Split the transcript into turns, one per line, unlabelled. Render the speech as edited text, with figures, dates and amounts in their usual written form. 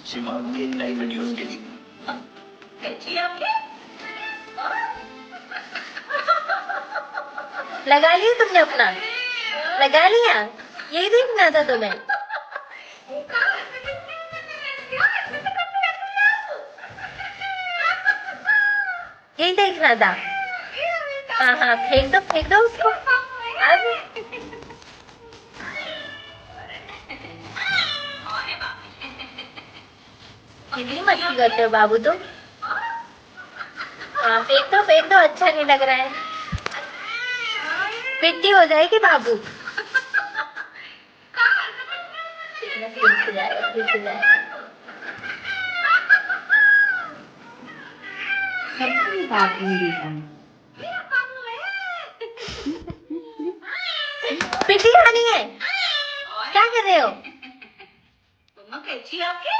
शिमाग के नए वीडियोस के लिए कैची आपके
लगा लिया तुमने अपना? लगा लिया? यही देखना था तुम्हें? यही देखना था? हाँ हाँ, फेंक दो उसको। अब कितनी मस्ती करते हो बाबू तुम? हाँ, फेंक दो, अच्छा नहीं लग रहा है। पिट्टी हो जाएगी बाबू। फिर से जाएगा। पिट्टी खानी है? क्या कर रहे हो?
मम्मा कैची आपके